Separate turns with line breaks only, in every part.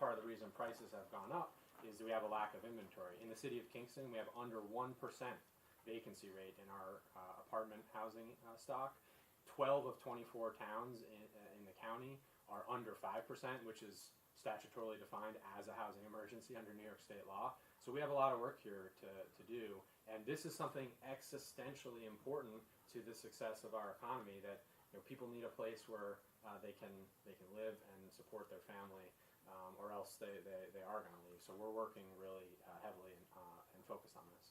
part of the reason prices have gone up is that we have a lack of inventory. In the city of Kingston, we have under 1% vacancy rate in our apartment housing stock. 12 of 24 towns in the county are under 5%, which is statutorily defined as a housing emergency under New York state law. So we have a lot of work here to do, and this is something existentially important to the success of our economy, that people need a place where they can live and support their family, or else they are going to leave. So we're working really heavily and focused on this.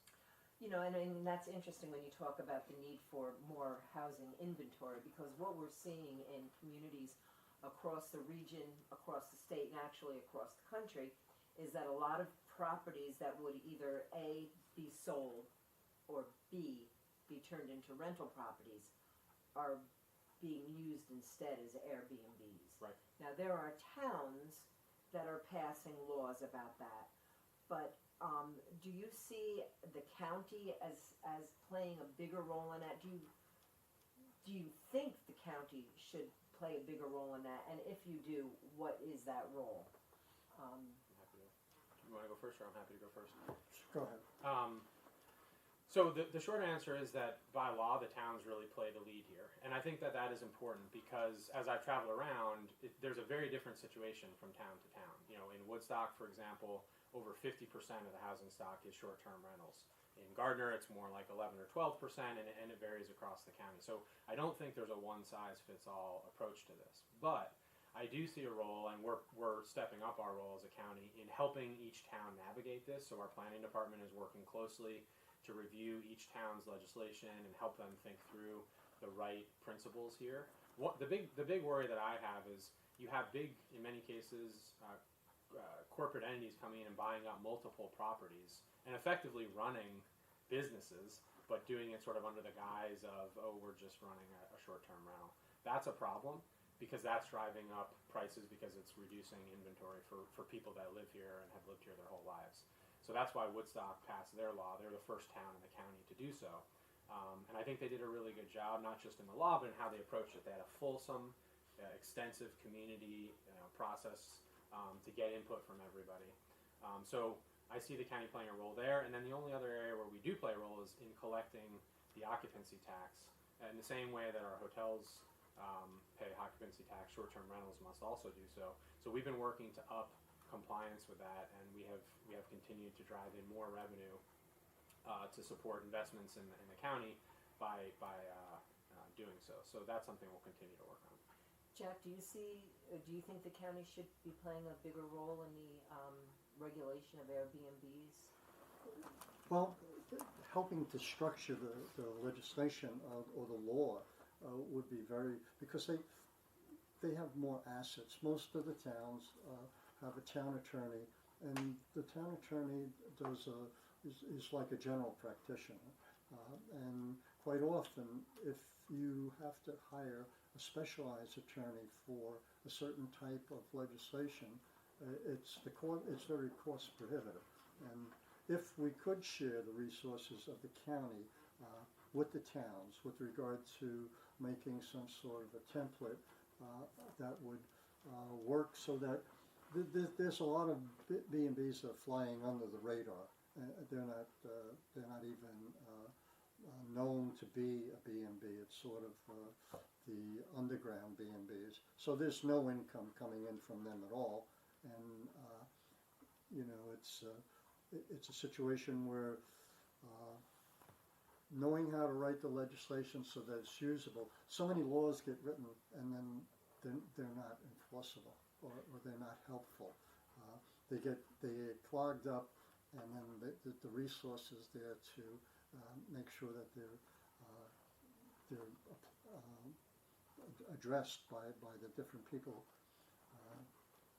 And that's interesting when you talk about the need for more housing inventory, because what we're seeing in communities across the region, across the state, and actually across the country, is that a lot of properties that would either A, be sold, or B, be turned into rental properties are being used instead as Airbnbs.
Right.
Now, there are towns that are passing laws about that, but do you see the county as playing a bigger role in that? Do you think the county should play a bigger role in that? And if you do, what is that role?
I'm happy to. You want to go first, or I'm happy to go first?
Go ahead.
So the short answer is that by law, the towns really play the lead here. And I think that is important because as I've traveled around, there's a very different situation from town to town. In Woodstock, for example, over 50% of the housing stock is short-term rentals. In Gardner, it's more like 11 or 12%, and it varies across the county. So I don't think there's a one-size-fits-all approach to this. But I do see a role, and we're stepping up our role as a county in helping each town navigate this. So our planning department is working closely to review each town's legislation and help them think through the right principles here. The big worry that I have is you have big, in many cases, corporate entities coming in and buying up multiple properties and effectively running businesses, but doing it sort of under the guise of, we're just running a short-term rental. That's a problem because that's driving up prices because it's reducing inventory for people that live here and have lived here their whole lives. So that's why Woodstock passed their law. They're the first town in the county to do so. And I think they did a really good job, not just in the law, but in how they approached it. They had a fulsome, extensive community process to get input from everybody. So I see the county playing a role there. And then the only other area where we do play a role is in collecting the occupancy tax. In the same way that our hotels pay occupancy tax, short-term rentals must also do so. So we've been working to up compliance with that, and we have continued to drive in more revenue to support investments in the county by doing so. So that's something we'll continue to work on.
Jack, do you think the county should be playing a bigger role in the regulation of Airbnbs?
Well, helping to structure the legislation or the law would be because they have more assets. Most of the towns have a town attorney, and the town attorney is like a general practitioner. And quite often, if you have to hire a specialized attorney for a certain type of legislation, it's very cost prohibitive. And if we could share the resources of the county with the towns with regard to making some sort of a template that would work, so that there's a lot of B&Bs that are flying under the radar. They're not even known to be a B&B. It's sort of the underground B&Bs. So there's no income coming in from them at all, and it's a situation where knowing how to write the legislation so that it's usable. So many laws get written and then they're not enforceable or they're not helpful. They get clogged up, and then the resources there to make sure that they're addressed by the different people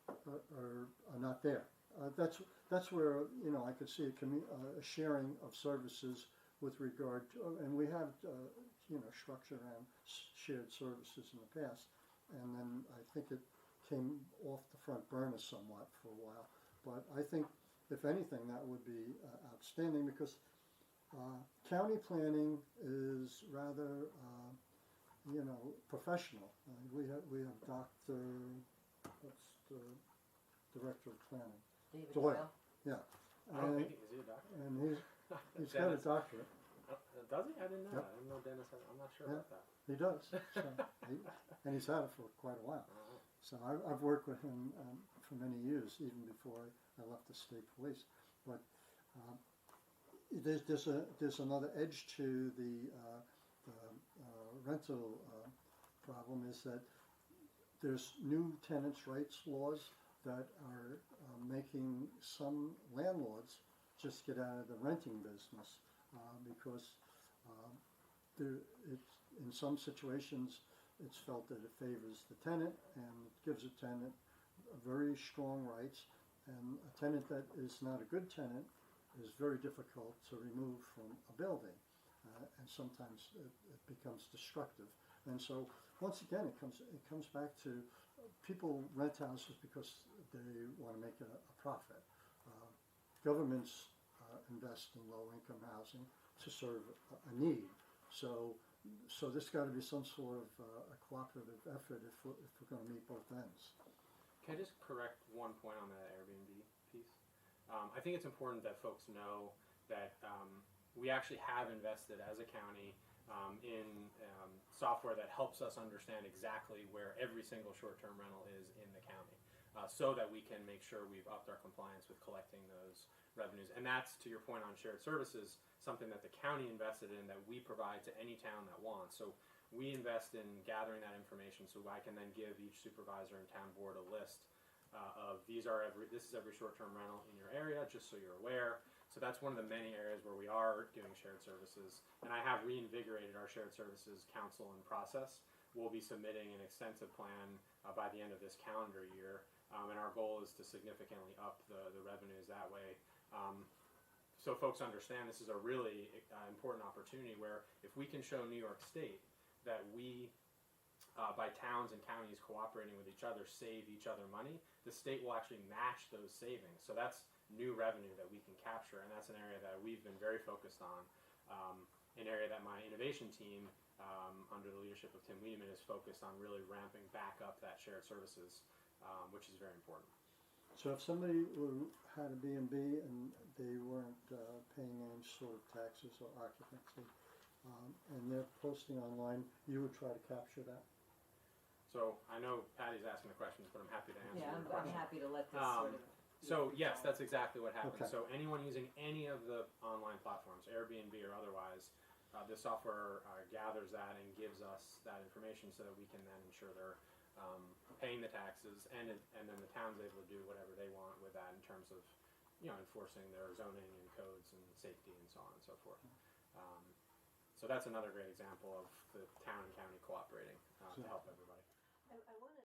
are not there. That's where I could see a sharing of services with regard to, and we have structure around shared services in the past, and then I think it came off the front burner somewhat for a while. But I think, if anything, that would be outstanding, because county planning is rather professional. We have Dr. director of planning.
David
Doyle.
Doyle?
I don't
And,
think is he a doctor?
and he's got a
Dennis.
doctorate.
Does he? I didn't know
Yep.
that. I didn't know Dennis. I'm not sure
Yeah.
about that.
He does. And he's had it for quite a while.
Oh.
So I've worked with him for many years, even before I left the state police. But there's another edge to the rental problem, is that there's new tenants' rights laws that are making some landlords just get out of the renting business because in some situations it's felt that it favors the tenant and it gives a tenant very strong rights, and a tenant that is not a good tenant is very difficult to remove from a building, and sometimes it becomes destructive. And so once again it comes back to people rent houses because they want to make a profit. Governments invest in low-income housing to serve a need. So there's got to be some sort of a cooperative effort if we're going to meet both ends.
Can I just correct one point on the Airbnb piece? I think it's important that folks know that we actually have invested as a county in software that helps us understand exactly where every single short-term rental is in the county, so that we can make sure we've upped our compliance with collecting those revenues. And that's, to your point on shared services, something that the county invested in that we provide to any town that wants. So we invest in gathering that information so I can then give each supervisor and town board a list of this is every short-term rental in your area, just so you're aware. So that's one of the many areas where we are doing shared services. And I have reinvigorated our shared services council and process. We'll be submitting an extensive plan by the end of this calendar year. And our goal is to significantly up the revenues that way. So folks understand this is a really important opportunity where if we can show New York State that we, by towns and counties cooperating with each other, save each other money, the state will actually match those savings. So that's new revenue that we can capture, and that's an area that we've been very focused on, an area that my innovation team, under the leadership of Tim Wiedemann, is focused on really ramping back up that shared services, which is very important.
So if somebody had a B&B and they weren't paying any sort of taxes or occupancy, and they're posting online, you would try to capture that?
So I know Patty's asking the questions, but I'm happy to answer
Yeah,
your
I'm
question.
happy to let this sort of.
So yes, that's exactly what happens.
Okay.
So anyone using any of the online platforms, Airbnb or otherwise, the software gathers that and gives us that information so that we can then ensure they're paying the taxes, and then the town's able to do whatever they want with that in terms of, enforcing their zoning and codes and safety and so on and so forth. So that's another great example of the town and county cooperating to help everybody.
I want to